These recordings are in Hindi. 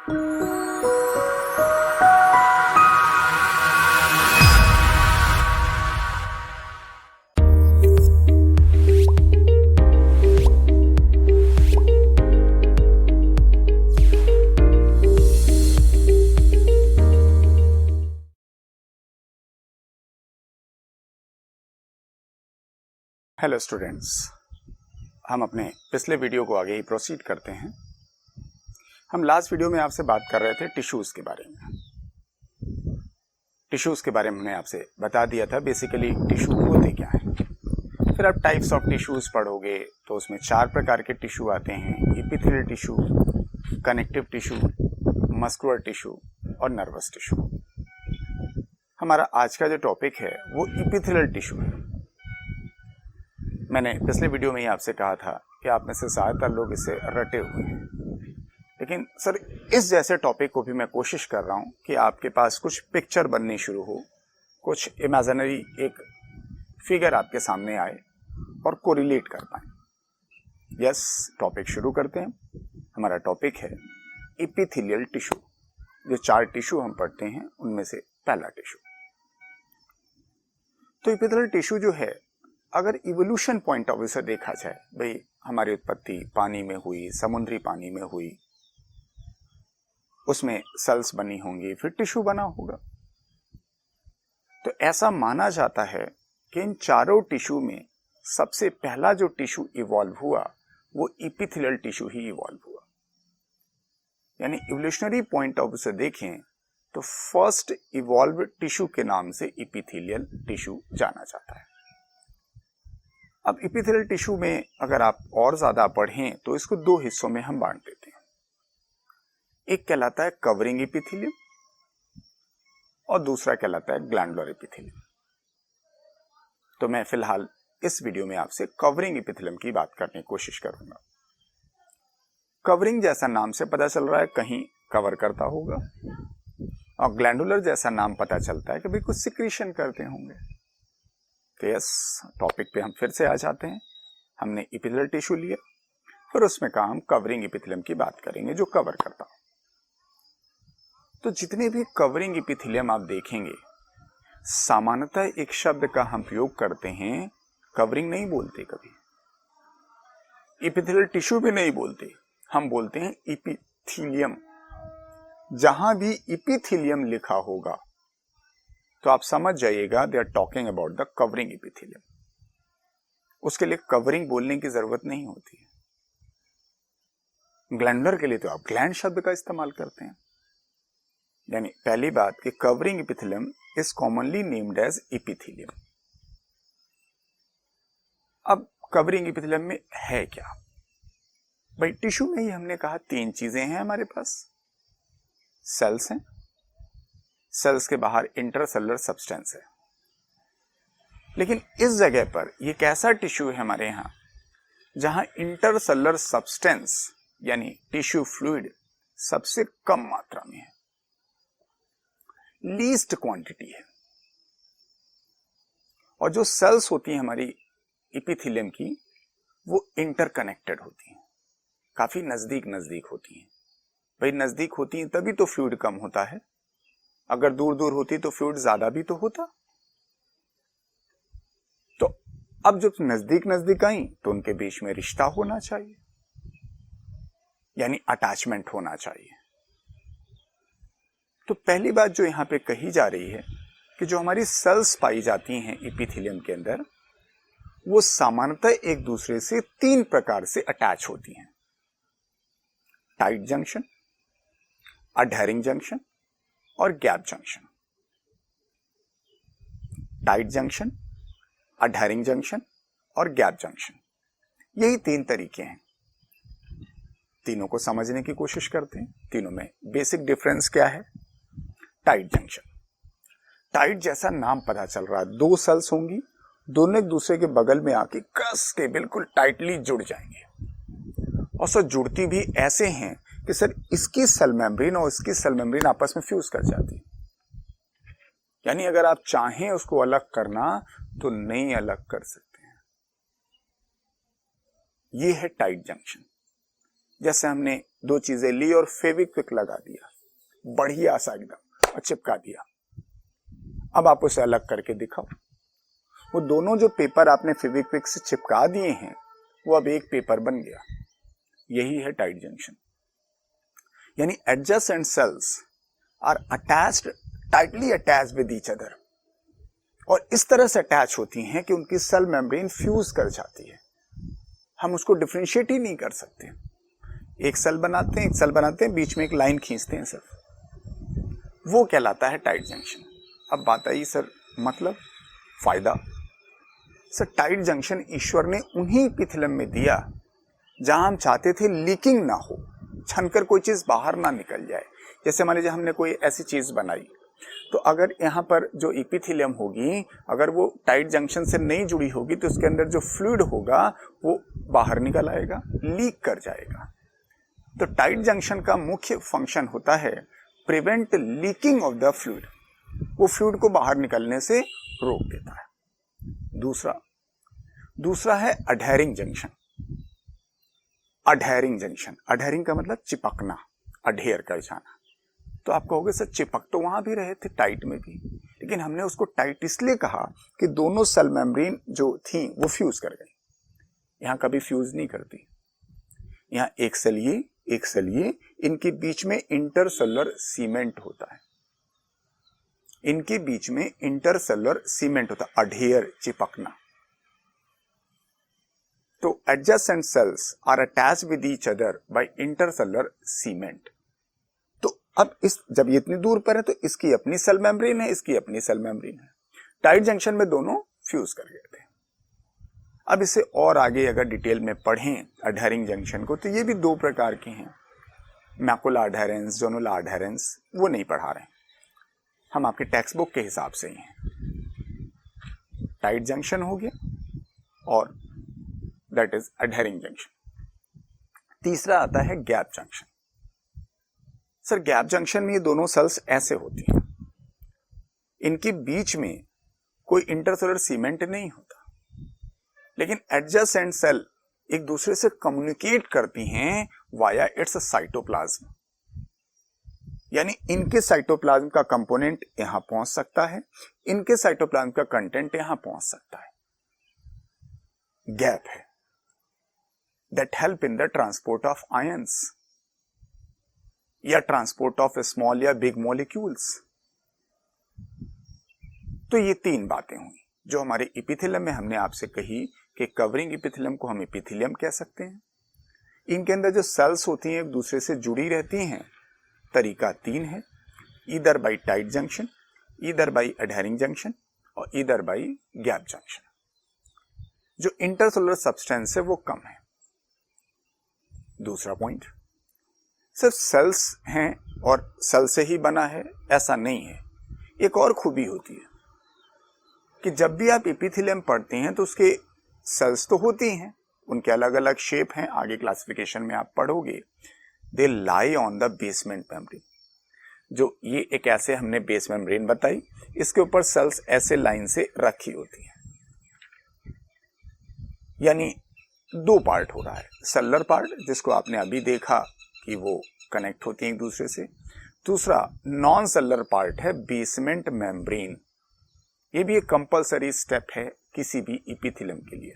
हेलो स्टूडेंट्स, हम अपने पिछले वीडियो को आगे ही प्रोसीड करते हैं। हम लास्ट वीडियो में आपसे बात कर रहे थे टिश्यूज़ के बारे में। टिश्यूज़ के बारे में हमने आपसे बता दिया था बेसिकली टिश्यू होते क्या हैं। फिर आप टाइप्स ऑफ टिश्यूज़ पढ़ोगे तो उसमें 4 प्रकार के टिश्यू आते हैं: epithelial tissue, connective tissue, muscular tissue और नर्वस टिश्यू। हमारा आज का जो टॉपिक है वो एपिथेलियल टिश्यू है। मैंने पिछले वीडियो में ही आपसे कहा था कि आप में से ज़्यादातर लोग इसे रटे हुए हैं, लेकिन सर इस जैसे टॉपिक को भी मैं कोशिश कर रहा हूँ कि आपके पास कुछ पिक्चर बननी शुरू हो, कुछ इमेजिनरी एक फिगर आपके सामने आए और कोरिलेट कर पाए। यस, टॉपिक शुरू करते हैं। हमारा टॉपिक है एपिथेलियल टिश्यू। जो 4 टिश्यू हम पढ़ते हैं उनमें से पहला टिश्यू। तो एपिथेलियल टिश्यू जो है, अगर इवोल्यूशन पॉइंट ऑफ व्यू से देखा जाए, भाई हमारी उत्पत्ति पानी में हुई, समुद्री पानी में हुई, उसमें सेल्स बनी होंगी, फिर टिश्यू बना होगा। तो ऐसा माना जाता है कि इन चारों टिश्यू में सबसे पहला जो टिश्यू इवॉल्व हुआ वो एपिथेलियल टिश्यू ही इवॉल्व हुआ। यानी इवोल्यूशनरी पॉइंट ऑफ व्यू से देखें तो फर्स्ट इवॉल्व टिश्यू के नाम से एपिथेलियल टिश्यू जाना जाता है। अब एपिथेलियल टिश्यू में अगर आप और ज्यादा पढ़ें तो इसको 2 हिस्सों में हम बांट देते हैं। एक कहलाता है कवरिंग एपिथेलियम और दूसरा कहलाता है ग्लैंडुलर एपिथेलियम। तो मैं फिलहाल इस वीडियो में आपसे कवरिंग एपिथेलियम की बात करने की कोशिश करूंगा। कवरिंग जैसा नाम से पता चल रहा है कहीं कवर करता होगा, और ग्लैंडुलर जैसा नाम पता चलता है कि भाई कुछ सिक्रीशन करते होंगे। तो यस, टॉपिक पे हम फिर से आ जाते हैं। हमने एपिथेलियल टिश्यू लिया, फिर उसमें कहा हम कवरिंग एपिथेलियम की बात करेंगे जो कवर करता हो। तो जितने भी कवरिंग एपिथेलियम आप देखेंगे, सामान्यतः एक शब्द का हम प्रयोग करते हैं, कवरिंग नहीं बोलते कभी, एपिथेलियल टिश्यू भी नहीं बोलते, हम बोलते हैं एपिथेलियम। जहां भी एपिथेलियम लिखा होगा तो आप समझ जाइएगा they are talking about the covering epithelium. उसके लिए कवरिंग बोलने की जरूरत नहीं होती है। ग्लैंडुलर के लिए तो आप ग्लैंड शब्द का इस्तेमाल करते हैं। यानी पहली बात कि covering epithelium is commonly named as epithelium. अब कवरिंग एपिथेलियम में है क्या? भाई टिश्यू में ही हमने कहा 3 चीजें हैं हमारे पास। सेल्स हैं, सेल्स के बाहर इंटरसेलुलर सब्सटेंस है। लेकिन इस जगह पर यह कैसा टिश्यू है हमारे यहां जहां इंटरसेलुलर सब्सटेंस यानी टिश्यू फ्लूइड सबसे कम मात्रा में है, लीस्ट क्वांटिटी है। और जो सेल्स होती हैं हमारी एपिथेलियम की, वो इंटरकनेक्टेड होती हैं, काफी नजदीक नजदीक होती हैं। भाई नजदीक होती हैं तभी तो फ्लूइड कम होता है, अगर दूर दूर होती तो फ्लूइड ज्यादा भी तो होता। तो अब जब नजदीक नजदीक आई तो उनके बीच में रिश्ता होना चाहिए, यानी अटैचमेंट होना चाहिए। तो पहली बात जो यहां पे कही जा रही है कि जो हमारी सेल्स पाई जाती हैं एपिथेलियम के अंदर, वो सामान्यतः एक दूसरे से 3 प्रकार से अटैच होती हैं: टाइट जंक्शन, अडहेरिंग जंक्शन और gap junction. Tight junction, adhering junction और गैप जंक्शन, यही 3 तरीके हैं। तीनों को समझने की कोशिश करते हैं। तीनों में बेसिक डिफरेंस क्या है? टाइट जंक्शन, टाइट जैसा नाम पता चल रहा है, 2 सेल्स होंगी, दोनों एक दूसरे के बगल में आके कस के बिल्कुल टाइटली जुड़ जाएंगे। और सर जुड़ती भी ऐसे हैं कि सर इसकी सेल मेम्ब्रेन और इसकी सेल मेम्ब्रेन आपस में फ्यूज कर जाती है। यानी अगर आप चाहें उसको अलग करना तो नहीं अलग कर सकते हैं। ये है टाइट जंक्शन। जैसे हमने दो चीजें ली और फेविक्विक लगा दिया, बढ़िया सा एकदम, और चिपका दिया। अब आप उसे अलग करके दिखाओ। वो दोनों जो पेपर आपने फेविक्विक से चिपका दिए हैं वो अब एक पेपर बन गया। यही है टाइट जंक्शन। यानी adjacent cells are attached, tightly attached with each other, और इस तरह से अटैच होती हैं कि उनकी सेल मेम्ब्रेन फ्यूज कर जाती है। हम उसको डिफरेंशिएट ही नहीं कर सकते। एक सेल बनाते हैं, बीच में एक लाइन खींचते हैं सिर्फ, वो कहलाता है टाइट जंक्शन। अब बात आई सर मतलब फायदा। सर टाइट जंक्शन ईश्वर ने उन्हीं एपिथेलियम में दिया जहां हम चाहते थे लीकिंग ना हो, छनकर कोई चीज बाहर ना निकल जाए। जैसे मान लीजिए हमने कोई ऐसी चीज बनाई, तो अगर यहाँ पर जो एपिथेलियम होगी अगर वो टाइट जंक्शन से नहीं जुड़ी होगी तो उसके अंदर जो फ्लूइड होगा वो बाहर निकल आएगा, लीक कर जाएगा। तो टाइट जंक्शन का मुख्य फंक्शन होता है prevent leaking of the fluid, वो फ्लूइड को बाहर निकलने से रोक देता है। दूसरा है अडहेरिंग जंक्शन। अडहेरिंग जंक्शन, अडहेरिंग का मतलब चिपकना, अडहेर कर जाना। तो आप कहोगे सर चिपक तो वहां भी रहे थे टाइट में भी, लेकिन हमने उसको टाइट इसलिए कहा कि दोनों सेल मेम्ब्रेन जो थी वो फ्यूज कर गई। यहां कभी फ्यूज नहीं करती। यहां एक सेल ये, इनके बीच में इंटरसेलुलर सीमेंट होता है, इनके बीच में इंटरसेलुलर सीमेंट होता है, अडहेर, चिपकना। तो adjacent cells are attached with each other by intercellular cement. तो अब जब ये इतनी दूर पर है तो इसकी अपनी सेल मेम्ब्रेन है, इसकी अपनी सेल मेम्ब्रेन है। टाइट जंक्शन में दोनों फ्यूज कर गए थे। अब इसे और आगे अगर डिटेल में पढ़ें अडहेरिंग जंक्शन को, तो ये भी दो प्रकार के हैं, मैकुला अडहेरेंस, जोनुला अडहेरेंस, वो नहीं पढ़ा रहे हैं हम, आपके टेक्स्ट बुक के हिसाब से ही हैं। टाइट जंक्शन हो गया और दैट इज अडहेरिंग जंक्शन। तीसरा आता है gap junction. Sir gap junction में ये दोनों सेल्स ऐसे होती हैं, इनके बीच में कोई इंटरसेलुलर सीमेंट नहीं होता, लेकिन एडजेसेंट सेल एक दूसरे से कम्युनिकेट करती हैं वाया इट्स साइटोप्लाज्म। यानी इनके साइटोप्लाज्म का कंपोनेंट यहां पहुंच सकता है, इनके साइटोप्लाज्म का कंटेंट यहां पहुंच सकता है। गैप है that help in the transport of ions या ट्रांसपोर्ट ऑफ स्मॉल या बिग मॉलिक्यूल्स। तो ये तीन बातें हुई जो हमारे एपिथेलियम में हमने आपसे कही कि कवरिंग एपिथेलियम को हम एपिथेलियम कह सकते हैं। इनके अंदर जो सेल्स होती हैं एक दूसरे से जुड़ी रहती हैं। तरीका तीन है, either by tight junction, either by adhering junction और ईदर बाई गैप जंक्शन। जो इंटरसेलुलर सब्सटेंस है वो कम है। दूसरा पॉइंट, सिर्फ सेल्स हैं और सेल से ही बना है ऐसा नहीं है। एक और खूबी होती है कि जब भी आप एपिथेलियम पढ़ते हैं तो उसके सेल्स तो होती हैं, उनके अलग अलग शेप हैं, आगे क्लासिफिकेशन में आप पढ़ोगे। They lie on the basement membrane. जो ये एक ऐसे हमने बेस मेम्ब्रेन बताई, इसके ऊपर सेल्स ऐसे लाइन से रखी होती हैं। यानी दो पार्ट हो रहा है, सेलुलर पार्ट जिसको आपने अभी देखा कि वो कनेक्ट होती है एक दूसरे से। दूसरा नॉन सेलुलर पार्ट है बेसमेंट मेम्ब्रेन। ये भी एक कंपलसरी स्टेप है किसी भी एपिथेलियम के लिए।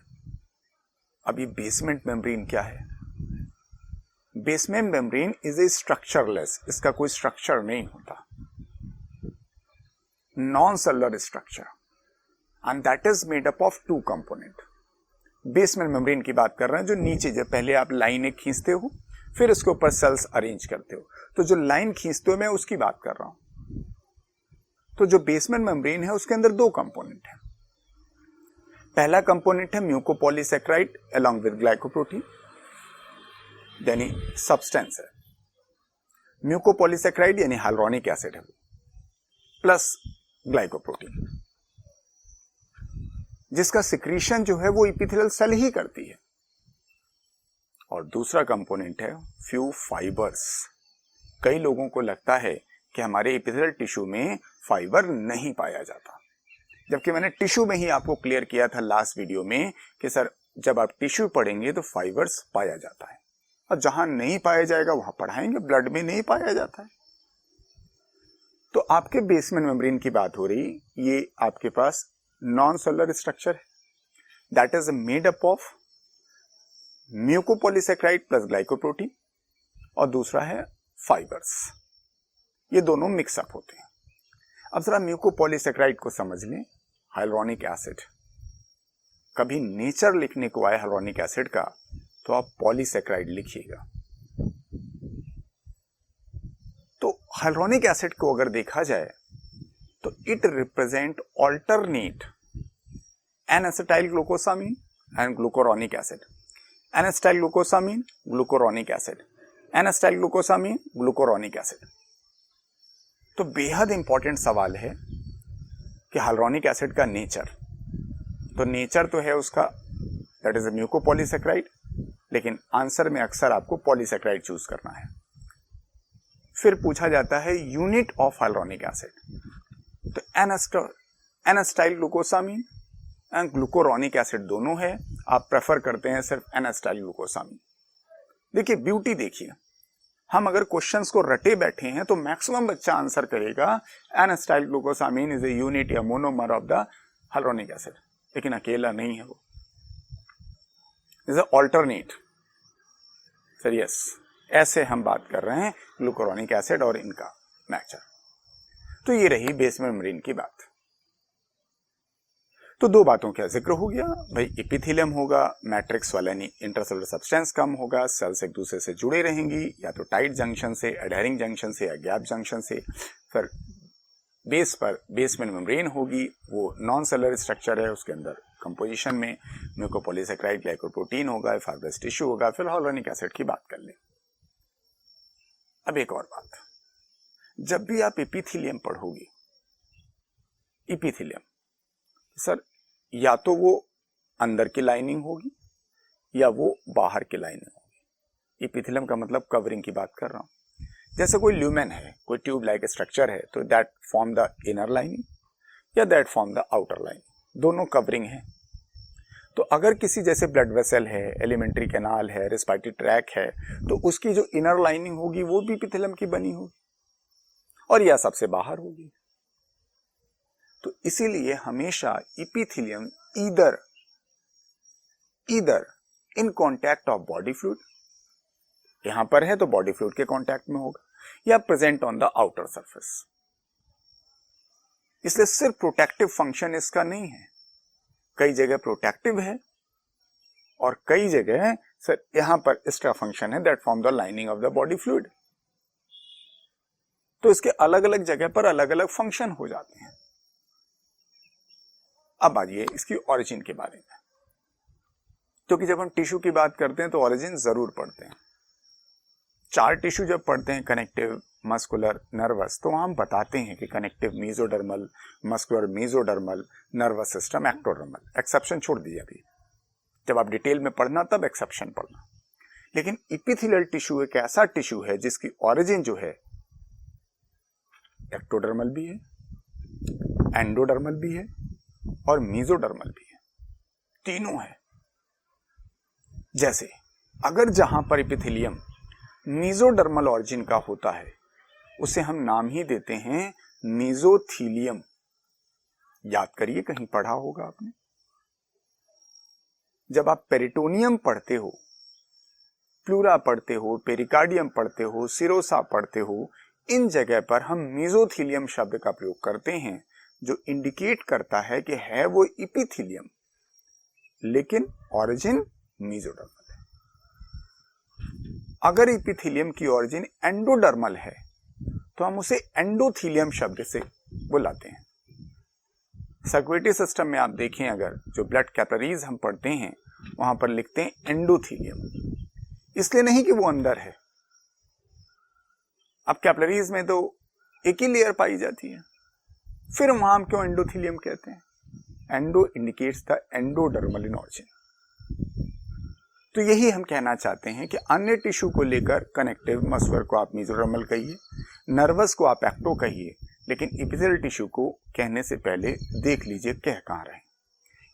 अब ये बेसमेंट मेम्ब्रेन क्या है? Basement membrane is a structureless, इसका कोई स्ट्रक्चर नहीं होता, non cellular structure, and that is made up of two component. Basement membrane की बात कर रहे हैं जो नीचे, जब पहले आप लाइन खींचते हो फिर उसके ऊपर सेल्स अरेंज करते हो, तो जो लाइन खींचते हो मैं उसकी बात कर रहा हूं। तो जो बेसमेंट मेम्ब्रेन है उसके अंदर दो कंपोनेंट है। पहला कंपोनेंट है म्यूकोपॉलीसैकेराइड अलोंग विद ग्लाइकोप्रोटीन, यानी सब्सटेंस है। म्यूकोपॉलीसैकेराइड यानी हाइलुरोनिक एसिड है प्लस ग्लाइकोप्रोटीन, जिसका सिक्रीशन जो है वो एपिथेलियल सेल ही करती है। और दूसरा कंपोनेंट है फ्यू फाइबर्स। कई लोगों को लगता है कि हमारे एपिथेलियल टिश्यू में फाइबर नहीं पाया जाता, जबकि मैंने टिश्यू में ही आपको क्लियर किया था लास्ट वीडियो में कि सर जब आप टिश्यू पढ़ेंगे तो फाइबर्स पाया जाता है। और जहां नहीं पाया जाएगा वहां पढ़ाएंगे, ब्लड में नहीं पाया जाता है। तो आपके बेसमेंट मेम्ब्रेन की बात हो रही, ये आपके पास नॉन सेलुलर स्ट्रक्चर है, that is made up of mucopolysaccharide plus glycoprotein, और दूसरा है फाइबर्स। ये दोनों मिक्सअप होते हैं। अब जरा म्यूकोपॉलीसेकेराइड को समझ लें। हाइलुरोनिक एसिड, कभी नेचर लिखने को आए हाइलुरोनिक एसिड का तो आप पॉलीसेकेराइड लिखिएगा। तो हाइलुरोनिक एसिड को अगर देखा जाए तो it represent alternate N acetyl glucosamine and glucuronic acid, N acetyl glucosamine glucuronic acid, N acetyl glucosamine glucuronic acid. तो बेहद इंपॉर्टेंट सवाल है कि हाइलुरोनिक एसिड का नेचर, तो नेचर तो है उसका दैट इज अ म्यूकोपॉलीसेकेराइड, लेकिन आंसर में अक्सर आपको पॉलीसेकेराइड चूज करना है। फिर पूछा जाता है यूनिट ऑफ हाइलुरोनिक एसिड, तो N acetyl glucosamine and glucuronic acid दोनों है, आप प्रेफर करते हैं सिर्फ एन एसिटाइल ग्लूकोसामीन। देखिए ब्यूटी देखिए, हम अगर क्वेश्चंस को रटे बैठे हैं तो मैक्सिमम बच्चा आंसर करेगा N acetyl glucosamine is a unit या monomer of the hyaluronic acid, लेकिन अकेला नहीं है, वो is a alternate. Sir yes, ऐसे हम बात कर रहे हैं ग्लूकोरोनिक एसिड और इनका नेचर। तो ये रही बेसमेंट मेम्ब्रेन की बात। तो दो बातों का जिक्र हो गया भाई, एपिथेलियम होगा, मैट्रिक्स वाला नहीं, इंटरसेलुलर सब्सटेंस कम होगा, सेल्स एक दूसरे से जुड़े रहेंगी, या तो टाइट जंक्शन से, एडहेरिंग जंक्शन से, या गैप जंक्शन से। फिर बेस पर बेसमेंट मेम्ब्रेन होगी, वो नॉन सेलुलर स्ट्रक्चर है, उसके अंदर कंपोजिशन में म्यूकोपॉलीसेकेराइड ग्लाइकोप्रोटीन होगा, फाइब्रस टिश्यू होगा। फिर हाइलुरोनिक एसिड की बात कर लें। अब एक और बात, जब भी आप एपिथेलियम पढ़ोगे, एपिथेलियम सर या तो वो अंदर की लाइनिंग होगी या वो बाहर की लाइनिंग होगी। एपिथेलियम का मतलब कवरिंग की बात कर रहा हूं। जैसे कोई ल्यूमेन है, कोई ट्यूब लाइक स्ट्रक्चर है, तो that form the inner lining या that form the outer lining, दोनों कवरिंग है। तो अगर किसी जैसे ब्लड वेसल है, एलिमेंट्री कैनाल है, रेस्पिरेटरी ट्रैक है, तो उसकी जो इनर लाइनिंग होगी वो भी एपिथेलियम की बनी होगी, और यह सबसे बाहर होगी। तो इसीलिए हमेशा epithelium either in contact of body fluid, यहां पर है तो बॉडी फ्लूइड के कांटेक्ट में होगा, या present on the outer surface. इसलिए सिर्फ प्रोटेक्टिव फंक्शन इसका नहीं है, कई जगह प्रोटेक्टिव है और कई जगह सर यहां पर इसका फंक्शन है that form the lining of the body fluid. तो इसके अलग अलग जगह पर अलग अलग फंक्शन हो जाते हैं। अब आइए इसकी ओरिजिन के बारे में, क्योंकि जब हम टिश्यू की बात करते हैं तो ओरिजिन जरूर पढ़ते हैं। 4 टिश्यू जब पढ़ते हैं, कनेक्टिव, मस्कुलर, नर्वस, तो हम बताते हैं कि connective mesodermal, muscular mesodermal, nervous system ectodermal. Exception छोड़ दीजिए, अभी जब आप डिटेल में पढ़ना तब एक्सेप्शन पढ़ना। लेकिन एपिथेलियल टिश्यू एक ऐसा टिश्यू है जिसकी ओरिजिन जो है एक्टोडर्मल भी है, एंडोडर्मल भी है और मेसोडर्मल भी है, तीनों है। जैसे अगर जहां पर एपिथेलियम मेसोडर्मल ऑरिजिन का होता है उसे हम नाम ही देते हैं मेसोथीलियम। याद करिए, कहीं पढ़ा होगा आपने। जब आप पेरिटोनियम पढ़ते हो, प्लूरा पढ़ते हो, पेरिकार्डियम पढ़ते हो, सिरोसा पढ़ते हो, इन जगह पर हम मेसोथीलियम शब्द का प्रयोग करते हैं, जो इंडिकेट करता है कि है वो एपिथेलियम, लेकिन ओरिजिन मेसोडर्मल है। अगर एपिथेलियम की ओरिजिन एंडोडर्मल है तो हम उसे एंडोथीलियम शब्द से बुलाते हैं। सर्कुलेटरी सिस्टम में आप देखें, अगर जो ब्लड कैपिलरीज हम पढ़ते हैं वहां पर लिखते हैं एंडोथीलियम, इसलिए नहीं कि वो अंदर है। अब कैपिलरीज में तो एक ही लेयर पाई जाती है, फिर वहां हम क्यों एंडोथीलियम कहते हैं? Endo indicates the endodermal in origin. तो यही हम कहना चाहते हैं कि अन्य टिश्यू को लेकर कनेक्टिव, मस्कुलर को आप मेसोडर्मल कहिए, नर्वस को आप एक्टो कहिए, लेकिन एपिथेलियल टिश्यू को कहने से पहले देख लीजिए कह कहां रहे,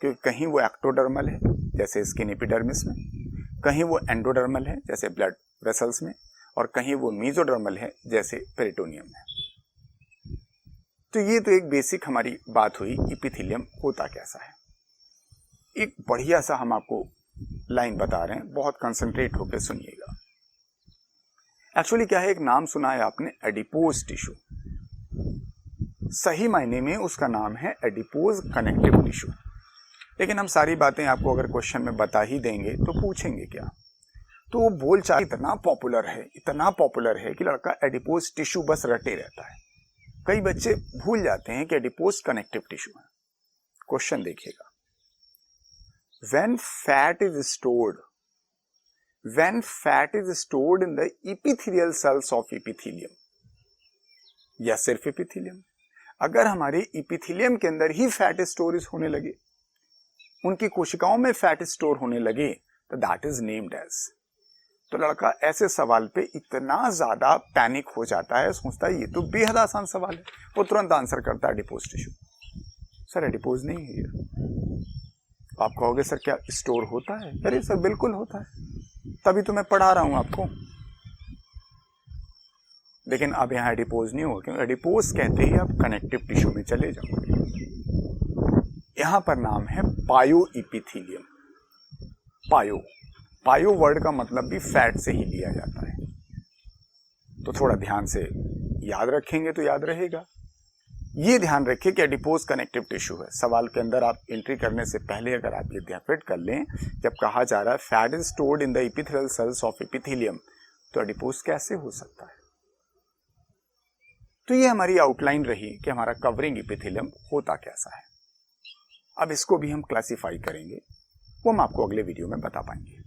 क्योंकि कहीं वो एक्टोडर्मल है जैसे स्किन एपिडर्मिस में, कहीं वो एंडोडर्मल है जैसे ब्लड वेसल्स में, और कहीं वो मीजोडर्मल है जैसे पेरिटोनियम में। तो ये तो एक बेसिक हमारी बात हुई एपिथेलियम होता कैसा है। एक बढ़िया सा हम आपको लाइन बता रहे हैं, बहुत कंसंट्रेट होकर सुनिएगा। एक्चुअली क्या है, एक नाम सुना है आपने एडिपोज टिश्यू। सही मायने में उसका नाम है एडिपोज कनेक्टिव टिश्यू। लेकिन हम सारी बातें आपको अगर क्वेश्चन में बता ही देंगे तो पूछेंगे क्या। तो वो बोलचाल इतना पॉपुलर है कि लड़का एडिपोज टिश्यू बस रटे रहता है। कई बच्चे भूल जाते हैं कि एडिपोज कनेक्टिव टिश्यू है। क्वेश्चन देखिएगा, when fat is stored in the epithelial cells of epithelium, या सिर्फ एपिथेलियम, अगर हमारे इपिथेलियम के अंदर ही फैट स्टोरेज होने लगे, उनकी कोशिकाओं में फैट स्टोर होने लगे, तो दैट इज नेम्ड एज। तो लड़का ऐसे सवाल पे इतना ज्यादा पैनिक हो जाता है, सोचता है ये तो बेहद आसान सवाल है, वो तुरंत आंसर करता है एडिपोज टिश्यू। सर एडिपोज नहीं है ये। आप कहोगे सर क्या स्टोर होता है? अरे सर बिल्कुल होता है, तभी तो मैं पढ़ा रहा हूं आपको। लेकिन अब यहाँ एडिपोज नहीं होगा, क्योंकि एडिपोज कहते ही आप कनेक्टिव टिश्यू में चले जाओगे। यहां पर नाम है पायो इपिथेलियम। पायो वर्ड का मतलब भी फैट से ही लिया जाता है, तो थोड़ा ध्यान से याद रखेंगे तो याद रहेगा। ये ध्यान रखिए कि एडिपोज कनेक्टिव टिश्यू है। सवाल के अंदर आप एंट्री करने से पहले अगर आप ये ध्यान फिट कर लें, जब कहा जा रहा है fat is stored in the epithelial cells of epithelium, तो एडिपोज कैसे हो सकता है। तो ये हमारी आउटलाइन रही कि हमारा कवरिंग एपिथेलियम होता कैसा है। अब इसको भी हम क्लासिफाई करेंगे, वो हम आपको अगले वीडियो में बता पाएंगे।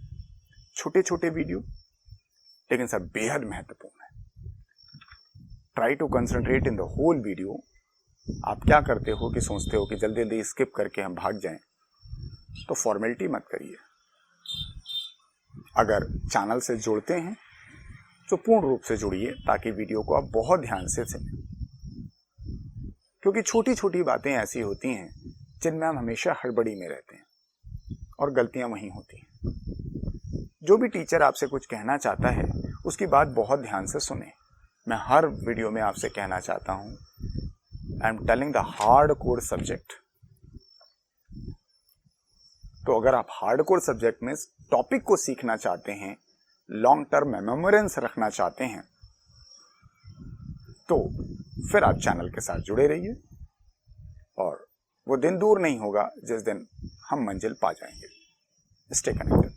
छोटे छोटे वीडियो, लेकिन सब बेहद महत्वपूर्ण है। Try to concentrate in the whole video. आप क्या करते हो कि सोचते हो कि जल्दी जल्दी स्किप करके हम भाग जाएं, तो फॉर्मेलिटी मत करिए। अगर चैनल से जुड़ते हैं तो पूर्ण रूप से जुड़िए, ताकि वीडियो को आप बहुत ध्यान से सुनें, क्योंकि छोटी छोटी बातें ऐसी होती हैं जिनमें हम हमेशा हड़बड़ी में रहते हैं और गलतियां वहीं होती हैं। जो भी टीचर आपसे कुछ कहना चाहता है उसकी बात बहुत ध्यान से सुने। मैं हर वीडियो में आपसे कहना चाहता हूं, I am telling the hard core subject. तो अगर आप हार्ड कोर सब्जेक्ट में टॉपिक को सीखना चाहते हैं, लॉन्ग टर्म मेमोरेंस रखना चाहते हैं, तो फिर आप चैनल के साथ जुड़े रहिए, और वो दिन दूर नहीं होगा जिस दिन हम मंजिल पा जाएंगे। Stay connected.